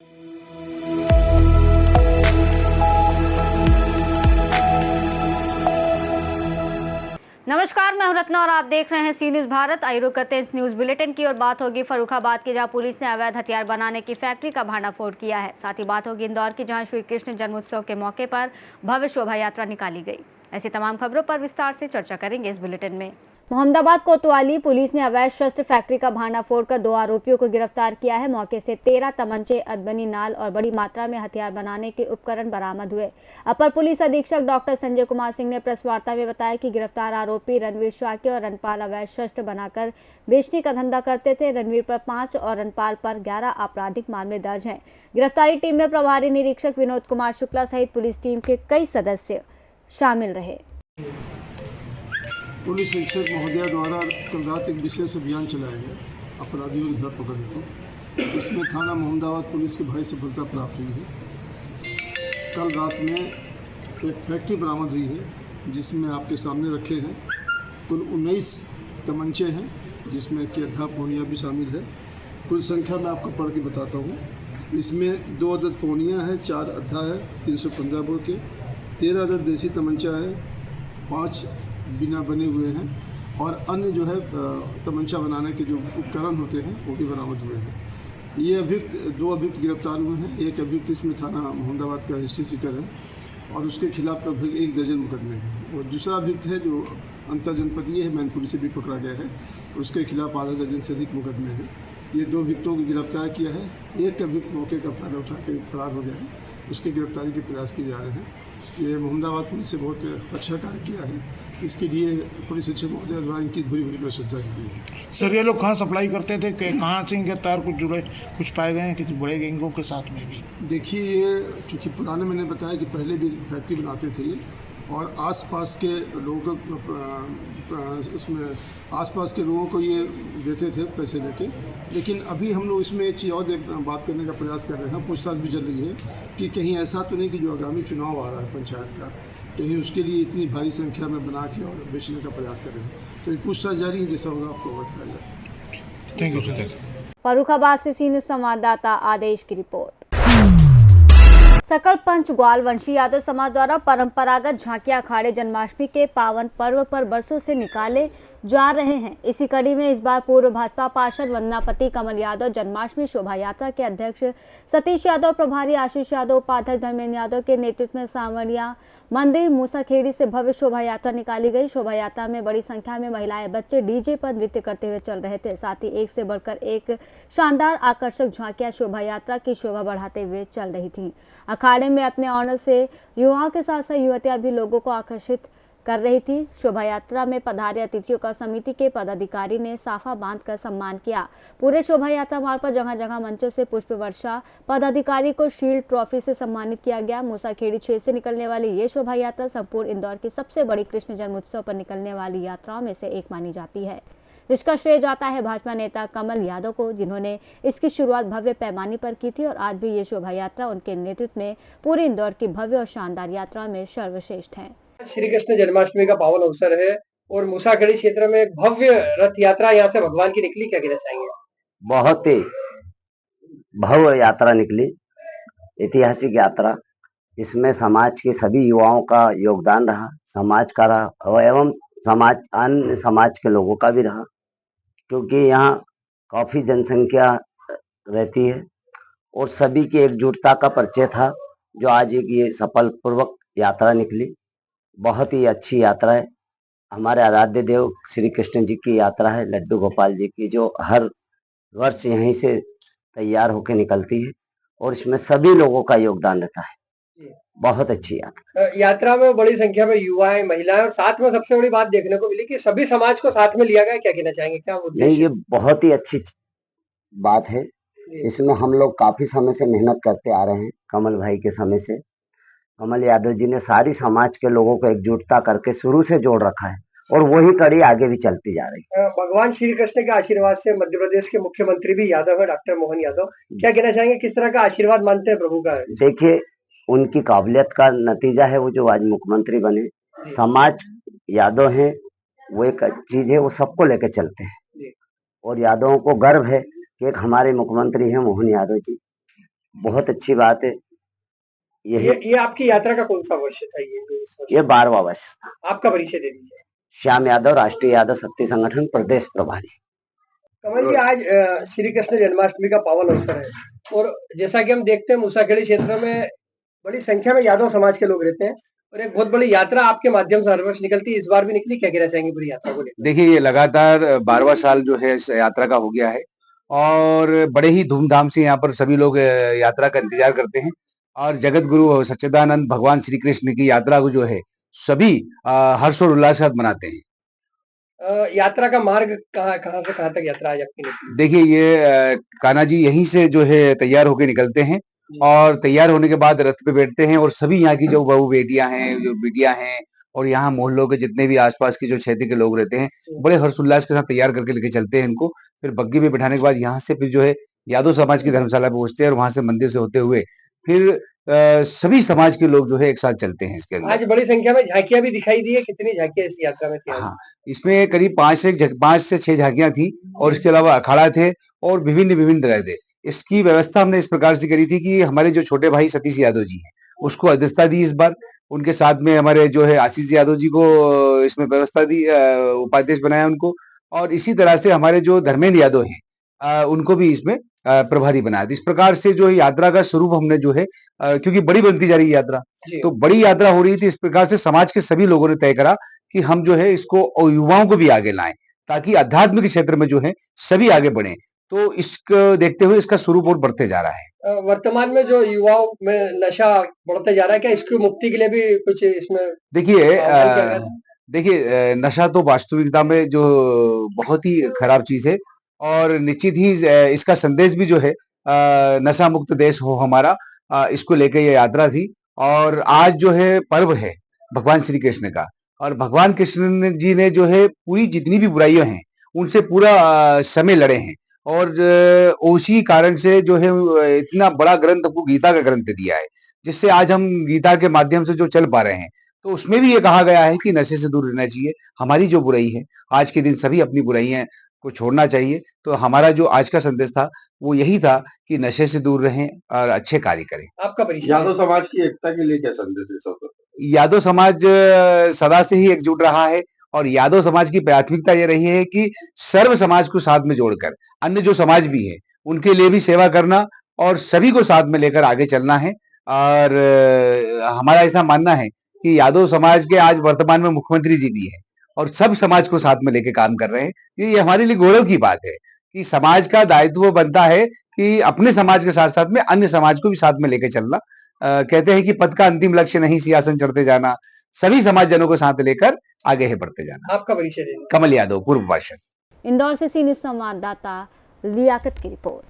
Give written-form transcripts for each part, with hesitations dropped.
नमस्कार, मैं हूं रत्ना और आप देख रहे हैं सी न्यूज भारत। आइए रुक करते हैं इस न्यूज बुलेटिन की और बात होगी फर्रुखाबाद की, जहां पुलिस ने अवैध हथियार बनाने की फैक्ट्री का भांडाफोड़ किया है। साथ ही बात होगी इंदौर की, जहां श्री कृष्ण जन्मोत्सव के मौके पर भव्य शोभा यात्रा निकाली गई। ऐसी तमाम खबरों पर विस्तार से चर्चा करेंगे इस बुलेटिन में। मोहम्मदाबाद कोतवाली पुलिस ने अवैध शस्त्र फैक्ट्री का भांडाफोड़ कर 2 आरोपियों को गिरफ्तार किया है। मौके से 13 तमंचे, अदबनी नाल और बड़ी मात्रा में हथियार बनाने के उपकरण बरामद हुए। अपर पुलिस अधीक्षक डॉक्टर संजय कुमार सिंह ने प्रेस वार्ता में बताया कि गिरफ्तार आरोपी रणवीर शाक्य और रणपाल अवैध शस्त्र बनाकर बेचने का धंधा करते थे। रणवीर पर 5 और रणपाल पर 11 आपराधिक मामले दर्ज हैं। गिरफ्तारी टीम में प्रभारी निरीक्षक विनोद कुमार शुक्ला सहित पुलिस टीम के कई सदस्य शामिल रहे। पुलिस अधीक्षक महोदया द्वारा कल रात एक विशेष अभियान चलाया गया अपराधियों की धर पकड़ को। इसमें थाना मोहम्मदाबाद पुलिस के भाई सफलता प्राप्त हुई है। कल रात में एक फैक्ट्री बरामद हुई है जिसमें आपके सामने रखे हैं कुल 19 तमंचे हैं, जिसमें कि अद्धा पोनिया भी शामिल है। कुल संख्या मैं आपको पढ़ के बताता हूँ। इसमें 2 अदद पोनिया है, 4 अद्धा है 315 बोर के, 13 अदद देसी तमंचा है, 5 बिना बने हुए हैं और अन्य जो है तमंचा बनाने के जो उपकरण होते हैं वो भी बरामद हुए हैं। ये अभियुक्त 2 अभियुक्त गिरफ्तार हुए हैं। एक अभियुक्त इसमें थाना मोहम्मदाबाद का हिस्ट्री सीटर है और उसके खिलाफ लगभग 1 दर्जन मुकदमे हैं। और दूसरा अभियुक्त है जो अंतर जनपदीय है, मैनपुरी से भी पकड़ा गया है, उसके खिलाफ आधा दर्जन से अधिक मुकदमे हैं। ये 2 अभियुक्तों को गिरफ्तार किया है। एक अभियुक्त मौके का फायदा उठा के फरार हो गया है, उसकी गिरफ्तारी के प्रयास किए जा रहे हैं। ये मोहम्मदाबाद पुलिस से बहुत अच्छा कार्य किया है। इसके लिए पुलिस अधीक्षक महोदय द्वारा इनकी भूरी भूरी प्रशंसा की है। सर, ये लोग कहाँ सप्लाई करते थे, कहाँ से इनके तार कुछ पाए गए हैं किसी बड़े गैंगों के साथ में भी? देखिए, ये चूँकि पुराने मैंने बताया कि पहले भी फैक्ट्री बनाते थे और आसपास के लोगों को उसमें आसपास के लोगों को ये देते थे पैसे लेके। लेकिन अभी हम लोग इसमें एक चीज़ और बात करने का प्रयास कर रहे हैं, पूछताछ भी चल रही है कि कहीं ऐसा तो नहीं कि जो आगामी चुनाव आ रहा है पंचायत का, कहीं उसके लिए इतनी भारी संख्या में बना के और बेचने का प्रयास कर रहे हैं। तो पूछताछ जारी है, जैसा होगा आपको बताया जाएगा। Thank you sir. फर्रुखाबाद से सी न्यूज संवाददाता आदेश की रिपोर्ट। सकल पंच ग्वाल वंशी यादव समाज द्वारा परंपरागत झांकियां अखाड़े जन्माष्टमी के पावन पर्व पर बरसों से निकाले जा रहे हैं। इसी कड़ी में इस बार पूर्व भाजपा पार्षद वंदनापति कमल यादव जन्माष्टमी शोभा यात्रा के अध्यक्ष सतीश यादव, प्रभारी आशीष यादव, उपाध्यक्ष धर्मेंद्र यादव के नेतृत्व में सांवरिया मंदिर मूसाखेड़ी से भव्य शोभा यात्रा निकाली गई। शोभा यात्रा में बड़ी संख्या में महिलाएं, बच्चे डीजे पर नृत्य करते हुए चल रहे थे। साथ ही एक से बढ़कर एक शानदार आकर्षक झांकियां शोभा यात्रा की शोभा बढ़ाते हुए चल रही थी। अखाड़े में अपने ऑनर से युवाओं के साथ साथ युवतियां भी लोगों को आकर्षित कर रही थी। शोभा यात्रा में पधारे अतिथियों का समिति के पदाधिकारी ने साफा बांधकर सम्मान किया। पूरे शोभा यात्रा मार्ग पर जगह जगह मंचों से पुष्प वर्षा, पदाधिकारी को शील्ड ट्रॉफी से सम्मानित किया गया। मूसाखेड़ी क्षेत्र से निकलने वाली ये शोभा यात्रा संपूर्ण इंदौर की सबसे बड़ी कृष्ण जन्मोत्सव पर निकलने वाली यात्राओं में से एक मानी जाती है, जिसका श्रेय जाता है भाजपा नेता कमल यादव को, जिन्होंने इसकी शुरुआत भव्य पैमाने पर की थी और आज भी ये शोभा यात्रा उनके नेतृत्व में पूरी इंदौर की भव्य और शानदार यात्रा में सर्वश्रेष्ठ है। श्री कृष्ण जन्माष्टमी का पावन अवसर है और मूसाखेड़ी क्षेत्र में एक भव्य रथ यात्रा यहाँ से भगवान की निकली, क्या कहना चाहेंगे? बहुत ही भव्य यात्रा निकली, ऐतिहासिक यात्रा। इसमें समाज के सभी युवाओं का योगदान रहा, समाज का रहा एवं अन्य समाज के लोगों का भी रहा, क्योंकि यहाँ काफी जनसंख्या रहती है और सभी की एकजुटता का परिचय था, जो आज एक ये सफल पूर्वक यात्रा निकली। बहुत ही अच्छी यात्रा है। हमारे आराध्य देव श्री कृष्ण जी की यात्रा है, लड्डू गोपाल जी की, जो हर वर्ष यहीं से तैयार होकर निकलती है और इसमें सभी लोगों का योगदान रहता है। बहुत अच्छी यात्रा में बड़ी संख्या में युवाएं, महिलाएं और साथ में सबसे बड़ी बात देखने को मिली कि सभी समाज को साथ में लिया गया, क्या कहना चाहेंगे? क्या नहीं, ये बहुत ही अच्छी बात है। इसमें हम लोग काफी समय से मेहनत करते आ रहे हैं। कमल भाई के समय से कमल यादव जी ने सारी समाज के लोगों को एकजुटता करके शुरू से जोड़ रखा है और वही कड़ी आगे भी चलती जा रही है। भगवान श्री कृष्ण के आशीर्वाद से मध्य प्रदेश के मुख्यमंत्री भी यादव है, डॉक्टर मोहन यादव, क्या कहना चाहेंगे? किस तरह का आशीर्वाद मानते हैं प्रभु का? देखिए, उनकी काबिलियत का नतीजा है वो जो आज मुख्यमंत्री बने। समाज यादव है, वो एक चीज है, वो सबको लेकर चलते हैं और यादवों को गर्व है कि एक हमारे मुख्यमंत्री हैं मोहन यादव जी, बहुत अच्छी बात है। यही ये आपकी यात्रा का कौन सा वर्ष था? ये जो इस वर्ष ये 12वां वर्ष। आपका परिचय दे दीजिए। श्याम यादव, राष्ट्रीय यादव शक्ति संगठन प्रदेश प्रभारी। कमल जी, आज श्री कृष्ण जन्माष्टमी का पावन अवसर है और जैसा कि हम देखते हैं मूसाखेड़ी क्षेत्र में बड़ी संख्या में यादव समाज के लोग रहते हैं और एक बहुत बड़ी यात्रा आपके माध्यम से हर वर्ष निकलती है, इस बार भी निकली। क्या कहना चाहेंगे पूरी यात्रा को लेकर? देखिए, ये लगातार 12वां साल जो है इस यात्रा का हो गया है और बड़े ही धूमधाम से यहाँ पर सभी लोग यात्रा का इंतजार करते हैं और जगत गुरु सच्चिदानंद भगवान श्री कृष्ण की यात्रा को जो है सभी हर्ष और उल्लास के साथ मनाते हैं। यात्रा का मार्ग कहाँ कहाँ से कहाँ तक यात्रा आज आपकी निकली? देखिए, ये कान्हा जी यहीं से जो है तैयार होके निकलते हैं और तैयार होने के बाद रथ पे बैठते हैं और सभी यहाँ की जो बहू बेटियां हैं, जो बिटियां हैं और यहाँ मोहल्लों के जितने भी आसपास के जो क्षेत्र के लोग रहते हैं, बड़े हर्षोल्लास के साथ तैयार करके लेके चलते हैं इनको। फिर बग्गी में बिठाने के बाद यहाँ से फिर जो है यादव समाज की धर्मशाला पे पहुंचते हैं और वहां से मंदिर से होते हुए फिर सभी समाज के लोग जो है एक साथ चलते हैं इसके अंदर। आज बड़ी संख्या में झांकियां भी दिखाई दी है। कितनी झांकियां इस यात्रा में थी आज? हाँ, इसमें करीब 5 से 6 झांकियां थी और इसके अलावा अखाड़ा थे और विभिन्न तरह थे। इसकी व्यवस्था हमने इस प्रकार से करी थी कि हमारे जो छोटे भाई सतीश यादव जी हैं, उसको अध्यक्षता दी इस बार। उनके साथ में हमारे जो है आशीष यादव जी को इसमें व्यवस्था दी, उपाध्यक्ष बनाया उनको और इसी तरह से हमारे जो धर्मेंद्र यादव हैं उनको भी इसमें प्रभारी बनाया। तो इस प्रकार से जो है यात्रा का स्वरूप हमने जो है क्योंकि बड़ी बनती जा रही है यात्रा, तो बड़ी यात्रा हो रही थी, इस प्रकार से समाज के सभी लोगों ने तय करा कि हम जो है इसको और युवाओं को भी आगे लाएं ताकि आध्यात्म के क्षेत्र में जो है सभी आगे बढ़े। तो इसको देखते हुए इसका स्वरूप और बढ़ते जा रहा है। वर्तमान में जो युवाओं में नशा बढ़ते जा रहा है, क्या इसकी मुक्ति के लिए भी कुछ इसमें? देखिए, नशा तो वास्तविकता में जो बहुत ही खराब चीज है और निश्चित ही इसका संदेश भी जो है नशा मुक्त देश हो हमारा, इसको लेकर ये यात्रा थी। और आज जो है पर्व है भगवान श्री कृष्ण का और भगवान कृष्ण जी ने जो है पूरी जितनी भी बुराइयां हैं उनसे पूरा समय लड़े हैं और उसी कारण से जो है इतना बड़ा ग्रंथ हमको गीता का ग्रंथ दिया है, जिससे आज हम गीता के माध्यम से जो चल पा रहे हैं। तो उसमें भी ये कहा गया है कि नशे से दूर रहना चाहिए। हमारी जो बुराई है आज के दिन सभी अपनी बुराइयां को छोड़ना चाहिए। तो हमारा जो आज का संदेश था वो यही था कि नशे से दूर रहें और अच्छे कार्य करें। आपका परिचय? यादव समाज की एकता के लिए क्या संदेश है सब? यादव समाज सदा से ही एकजुट रहा है और यादव समाज की प्राथमिकता ये रही है कि सर्व समाज को साथ में जोड़कर अन्य जो समाज भी है उनके लिए भी सेवा करना और सभी को साथ में लेकर आगे चलना है। और हमारा ऐसा मानना है कि यादव समाज के आज वर्तमान में मुख्यमंत्री जी भी है और सब समाज को साथ में लेके काम कर रहे हैं। ये हमारे लिए गौरव की बात है कि समाज का दायित्व बनता है कि अपने समाज के साथ साथ में अन्य समाज को भी साथ में लेके चलना। कहते हैं कि पद का अंतिम लक्ष्य नहीं सिंहासन चढ़ते जाना, सभी समाजजनों को साथ लेकर आगे है बढ़ते जाना। आपका परिचय दीजिए। कमल यादव, पूर्व पार्षद। इंदौर से सी न्यूज संवाददाता लियाकत की रिपोर्ट।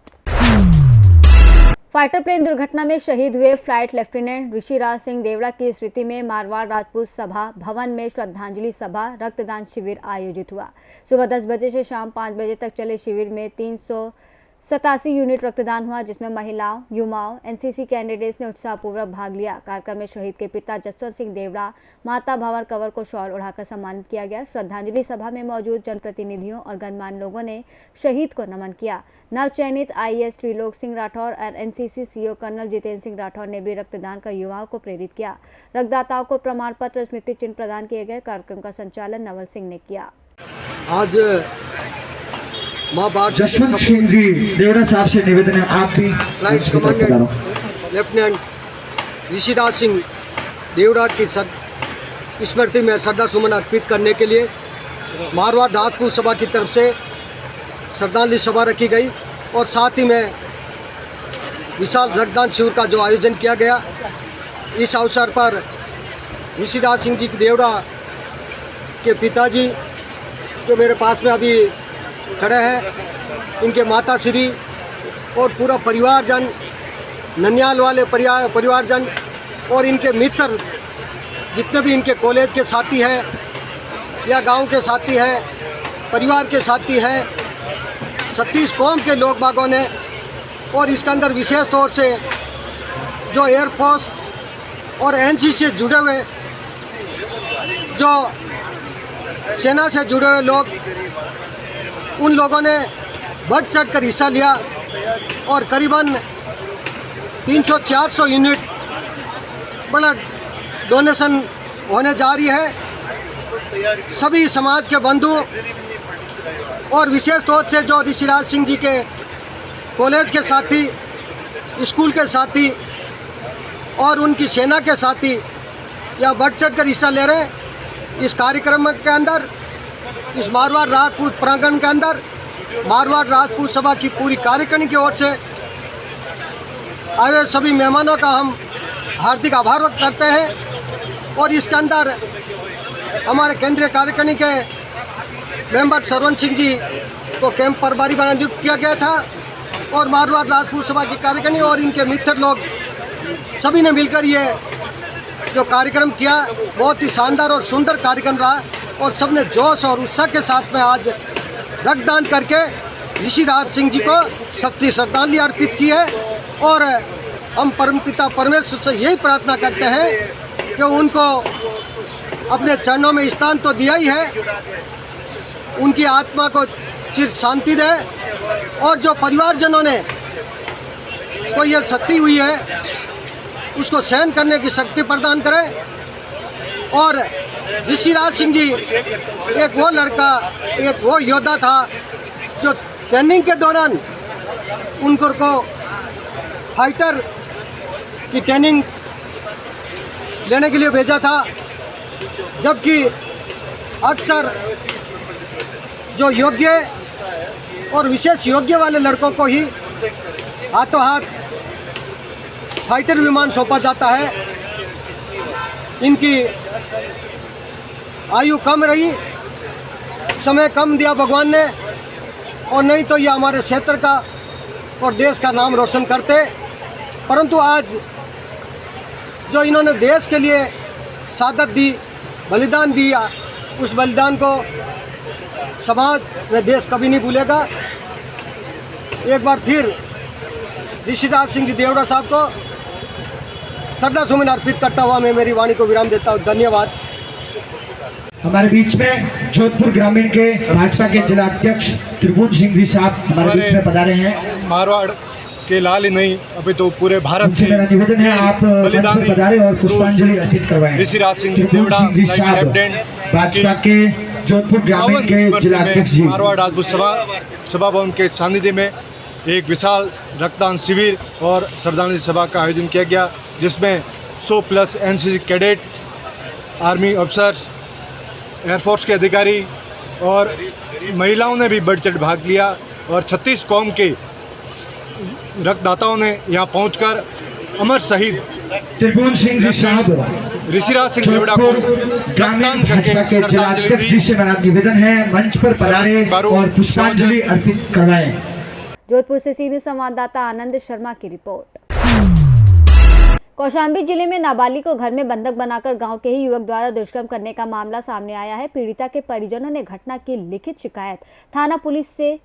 फाइटर प्लेन दुर्घटना में शहीद हुए फ्लाइट लेफ्टिनेंट ऋषिराज सिंह देवड़ा की स्मृति में मारवाड़ राजपूत सभा भवन में श्रद्धांजलि सभा रक्तदान शिविर आयोजित हुआ। सुबह 10 बजे से शाम 5 बजे तक चले शिविर में 387 यूनिट रक्तदान हुआ, जिसमें महिलाओं, युवाओं, एनसीसी कैंडिडेट्स ने उत्साहपूर्वक भाग लिया। कार्यक्रम में शहीद के पिता जसवंत सिंह देवड़ा, माता भंवर कंवर को शॉल ओढ़ाकर सम्मानित किया गया। श्रद्धांजलि सभा में मौजूद जनप्रतिनिधियों और गणमान्य लोगों ने शहीद को नमन किया। नवचयनित आईएएस त्रिलोक सिंह राठौर और NCC CO colonel Jitendra Singh Rathore ने भी रक्तदान कर युवाओं को प्रेरित किया। रक्तदाताओं को प्रमाण पत्र, स्मृति चिन्ह प्रदान किए गए। कार्यक्रम का संचालन नवल सिंह ने किया। आज जसवंत सिंह जी देवड़ा साहब से निवेदन है, आप भी flight commandant lieutenant Rishiraj Singh Deora की स्मृति में श्रद्धा सुमन अर्पित करने के लिए मारवाड़ राजपूत सभा की तरफ से श्रद्धांजलि सभा रखी गई और साथ ही में विशाल रक्तदान शिविर का जो आयोजन किया गया। इस अवसर पर ऋषिराज सिंह जी देवड़ा के पिताजी जो मेरे पास में अभी खड़े हैं, इनके माता श्री और पूरा परिवारजन, ननियाल वाले परिवारजन और इनके मित्र जितने भी इनके कॉलेज के साथी हैं या गांव के साथी हैं, परिवार के साथी हैं, 36 कौम के लोग बागों ने और इसके अंदर विशेष तौर से जो एयरफोर्स और एनसीसी से जुड़े हुए, जो सेना से जुड़े हुए लोग, उन लोगों ने बढ़ चढ़ कर हिस्सा लिया और करीबन 300-400 यूनिट ब्लड डोनेशन होने जा रही है। सभी समाज के बंधु और विशेष तौर से जो ऋषिराज सिंह जी के कॉलेज के साथी, स्कूल के साथी और उनकी सेना के साथी या बढ़ चढ़ कर हिस्सा ले रहे हैं इस कार्यक्रम के अंदर। इस मारवाड़ राजपूत प्रांगण के अंदर मारवाड़ राजपूत सभा की पूरी कार्यकारिणी की ओर से आए हुए सभी मेहमानों का हम हार्दिक आभार व्यक्त करते हैं। और इसके अंदर हमारे केंद्रीय कार्यकारिणी के मेंबर सरवन सिंह जी को कैंप प्रभारी बना नियुक्त किया गया था और मारवाड़ राजपूत सभा की कार्यकारिणी और इनके मित्र लोग सभी ने मिलकर ये जो कार्यक्रम किया, बहुत ही शानदार और सुंदर कार्यक्रम रहा और सबने जोश और उत्साह के साथ में आज रक्तदान करके ऋषिराज सिंह जी को सच्ची श्रद्धांजलि अर्पित की है। और हम परमपिता परमेश्वर से यही प्रार्थना करते हैं कि उनको अपने चरणों में स्थान तो दिया ही है, उनकी आत्मा को चिर शांति दे और जो परिवारजनों ने को यह क्षति हुई है उसको सहन करने की शक्ति प्रदान करे। और ऋषिराज सिंह जी एक वो लड़का, एक वो योद्धा था जो ट्रेनिंग के दौरान उनको फाइटर की ट्रेनिंग लेने के लिए भेजा था, जबकि अक्सर जो योग्य और विशेष योग्य वाले लड़कों को ही हाथों हाथ फाइटर विमान सौंपा जाता है। इनकी आयु कम रही, समय कम दिया भगवान ने, और नहीं तो ये हमारे क्षेत्र का और देश का नाम रोशन करते। परंतु आज जो इन्होंने देश के लिए शहादत दी, बलिदान दिया, उस बलिदान को समाज व देश कभी नहीं भूलेगा। एक बार फिर ऋषिराज सिंह जी देवड़ा साहब को श्रद्धा सुमन अर्पित करता हुआ मैं मेरी वाणी को विराम देता हूँ। धन्यवाद। हमारे बीच में जोधपुर ग्रामीण के भाजपा के जिला अध्यक्ष त्रिभुवन सिंह जी साहब हमारे बीच में पधारे हैं। मारवाड़ के लाल ही नहीं, अभी तो पूरे भारत उनसे मेरा निवेदन है आप मंच पर पधारें और पुष्पांजलि अर्पित करवाएं। ऋषिराज सिंह त्रिभुवन सिंह जी साहब भाजपा के जोधपुर ग्रामीण के जिला अध्यक्ष जी। मारवाड़ राजपूत सभा भवन के सानिध्य में एक विशाल रक्तदान शिविर और श्रद्धांजलि सभा का आयोजन किया गया, जिसमें 100+ एनसीसी कैडेट, आर्मी अफसर, एयरफोर्स के अधिकारी और महिलाओं ने भी बढ़ चढ़ भाग लिया और 36 कौम के रक्तदाताओं ने यहाँ पहुंचकर अमर शहीद त्रिभुवन सिंह जी साहब ऋषिराज सिंह देवड़ा को ग्रामीण भाजपा के जिला अध्यक्ष जी से मेरा निवेदन है मंच पर पधारें और पुष्पांजलि अर्पित करवाएं। जोधपुर से सी न्यूज़ संवाददाता आनंद शर्मा की रिपोर्ट। कौशाम्बी जिले में नाबालिग को घर में बंधक बनाकर गांव के ही युवक द्वारा दुष्कर्म करने का मामला सामने आया है। पीड़िता के परिजनों ने घटना की लिखित शिकायत थाना पुलिस से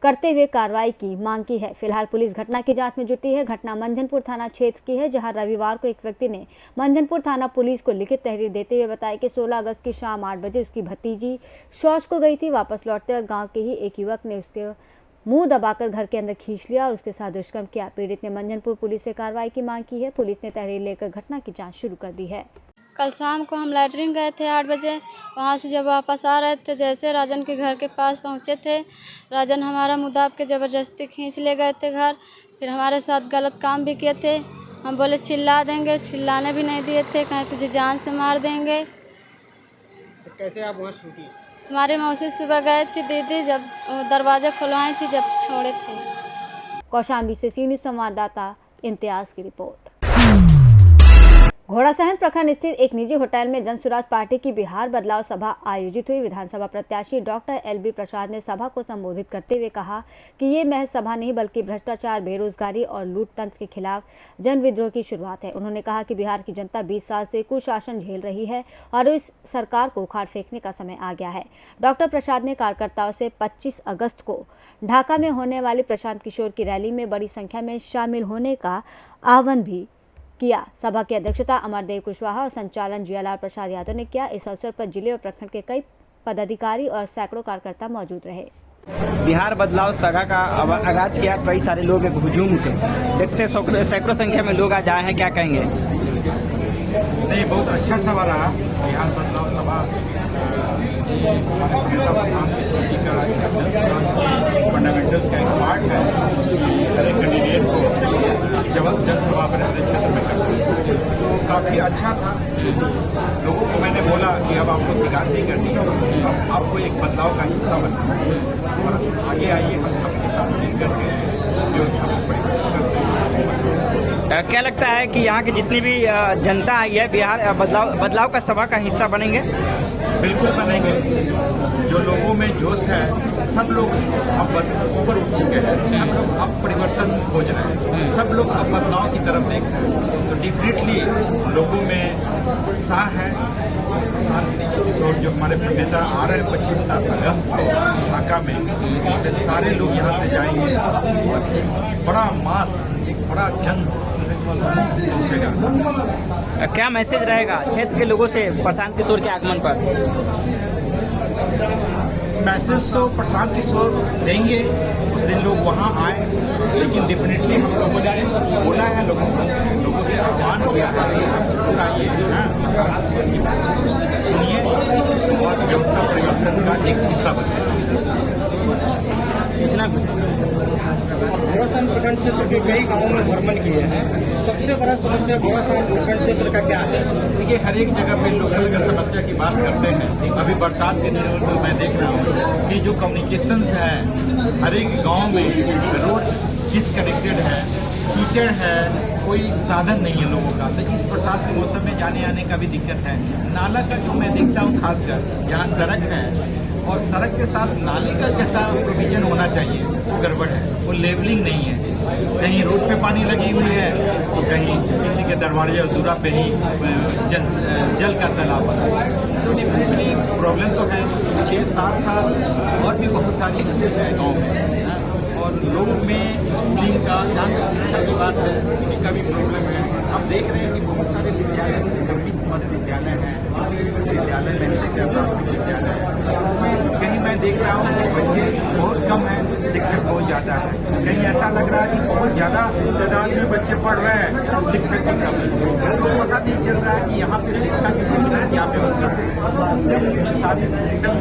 करते हुए कार्रवाई की मांग की है। फिलहाल पुलिस घटना की जांच में जुटी है। घटना मंझनपुर थाना क्षेत्र की है, जहां रविवार को एक व्यक्ति ने मंझनपुर थाना पुलिस को लिखित तहरीर देते हुए बताया कि 16 अगस्त की शाम 8 बजे उसकी भतीजी शौच को गई थी। वापस लौटते और गाँव के ही एक युवक ने उसके मुंह दबाकर घर के अंदर खींच लिया और उसके साथ दुष्कर्म किया। पीड़ित ने मंझनपुर पुलिस से कार्रवाई की मांग की है। पुलिस ने तहरीर लेकर घटना की जांच शुरू कर दी है। कल शाम को हम लैटरिन गए थे 8 बजे। वहाँ से जब वापस आ रहे थे, जैसे राजन के घर के पास पहुँचे थे, राजन हमारा मुँह दाब के ज़बरदस्ती खींच ले गए थे घर। फिर हमारे साथ गलत काम भी किए थे। हम बोले चिल्ला देंगे, चिल्लाने भी नहीं दिए थे, कहीं तुझे जान से मार देंगे। तो कैसे आप वहाँ छूटी? हमारे मौसी सुबह गए थे दीदी, जब दरवाज़ा खुलवाई थी, जब छोड़े थे। कौशाम्बी से सी न्यूज़ संवाददाता इम्तियाज़ की रिपोर्ट। घोड़ासहन प्रखंड स्थित एक निजी होटल में जन सुराज पार्टी की बिहार बदलाव सभा आयोजित हुई। विधानसभा प्रत्याशी डॉक्टर LB प्रसाद ने सभा को संबोधित करते हुए कहा कि ये महज सभा नहीं बल्कि भ्रष्टाचार, बेरोजगारी और लूट तंत्र के खिलाफ जन विद्रोह की शुरुआत है। उन्होंने कहा कि बिहार की जनता 20 साल से कुशासन झेल रही है और इस सरकार को उखाड़ फेंकने का समय आ गया है। डॉक्टर प्रसाद ने कार्यकर्ताओं से 25 अगस्त को ढाका में होने वाली प्रशांत किशोर की रैली में बड़ी संख्या में शामिल होने का आह्वान भी किया। सभा की अध्यक्षता अमरदेव कुशवाहा और संचालन जियालाल प्रसाद यादव ने किया। इस अवसर पर जिले और प्रखंड के कई पदाधिकारी और सैकड़ों कार्यकर्ता मौजूद रहे। बिहार बदलाव सभा का आगाज किया, कई सारे लोग एक हुजूम उठे, देखते हैं सैकड़ों संख्या में लोग आज आए हैं, क्या कहेंगे? नहीं, बहुत अच्छा सभा रहा। बिहार बदलाव सभा हमारे नेता प्रशांत किशोर जी का जनसमाज के फंडामेंटल्स का एक पार्ट है कि हर एक कैंडिडेट को जनसभा पर अपने क्षेत्र में करना, तो काफ़ी अच्छा था। लोगों को मैंने बोला कि अब आपको शिकायत नहीं करनी, अब आपको एक बदलाव का हिस्सा बनना और आगे आइए, हम सबके साथ मिलकर के व्यवस्था को परिवर्तन करते हैं। क्या लगता है कि यहाँ की जितनी भी जनता आई है बिहार बदलाव का सभा का हिस्सा बनेंगे? बिल्कुल बनेंगे। जो लोगों में जोश है, सब लोग अब ऊपर उठ चुके हैं, सब लोग अब परिवर्तन खोज रहे हैं, सब लोग अब बदलाव की तरफ देख रहे हैं, तो डेफिनेटली लोगों में उत्साह है। प्रशांत किशोर जो हमारे नेता आ रहे हैं 25 अगस्त को ढाका में, इसमें सारे लोग यहाँ से जाएंगे और एक बड़ा मास, एक बड़ा जन पहुँचेगा। क्या मैसेज रहेगा क्षेत्र के लोगों से प्रशांत किशोर के आगमन पर? मैसेज तो प्रशांत किशोर देंगे, उस दिन लोग वहाँ आए, लेकिन डेफिनेटली हम लोगों ने बोला है लोगों से आह्वान किया है कि आप जरूर आइए, प्रशांत किशोर की बात सुनिए और व्यवस्था परिवर्तन का एक हिस्सा बने। घोड़ासान प्रखंड क्षेत्र के कई गांवों में भ्रमण किए हैं, सबसे बड़ा समस्या घोड़ासान प्रखंड क्षेत्र का क्या है? देखिए, हर एक जगह पे लोग अगर समस्या की बात करते हैं, अभी बरसात के दिनों में मैं देख रहा हूँ कि जो कम्युनिकेशंस है हर एक गांव में, रोड डिसकनेक्टेड है, कीचड़ है, कोई साधन नहीं है लोगों का, तो इस बरसात के मौसम में जाने आने का भी दिक्कत है। नाला का जो मैं देखता हूँ, खासकर जहाँ सड़क है और सड़क के साथ नाले का कैसा प्रोविजन होना चाहिए वो गड़बड़ है, वो लेवलिंग नहीं है। कहीं रोड पे पानी लगी हुई है तो कहीं किसी के दरवाजे और दूरा पे ही जल का सैलाब बना है, तो डेफिनेटली प्रॉब्लम तो है। इसके साथ साथ और भी बहुत सारी इश्यूज है गाँव में, और लोगों में स्कूलिंग का, जहाँ तक शिक्षा की बात है उसका भी प्रॉब्लम है। हम देख रहे हैं कि बहुत सारे विद्यालय, गंभीर मध्य विद्यालय हैं, विद्यालय में प्राथमिक विद्यालय, उसमें कहीं मैं देख रहा हूँ कि बच्चे बहुत कम हैं, शिक्षक बहुत ज़्यादा है। कहीं ऐसा लग रहा है कि बहुत ज़्यादा तादाद में बच्चे पढ़ रहे हैं तो शिक्षक की कमी, तो पता नहीं चल रहा है कि यहाँ पे शिक्षा की क्या व्यवस्था है। सारी सिस्टम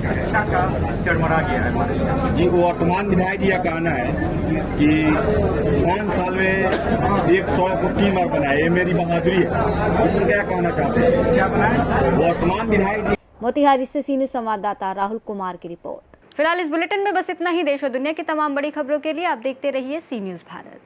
शिक्षा का चरमरा गया है हमारे यहाँ। जी, वर्तमान विधायक जी का कहना है कि 5 साल में 1 सड़क को 3 बार बनाए, ये मेरी बहादुरी है। इसमें क्या कहना चाहते हैं? क्या बनाए? वर्तमान विधायक। मोतिहारी से सी न्यूज़ संवाददाता राहुल कुमार की रिपोर्ट। फिलहाल इस बुलेटिन में बस इतना ही। देश और दुनिया की तमाम बड़ी खबरों के लिए आप देखते रहिए सी न्यूज़ भारत।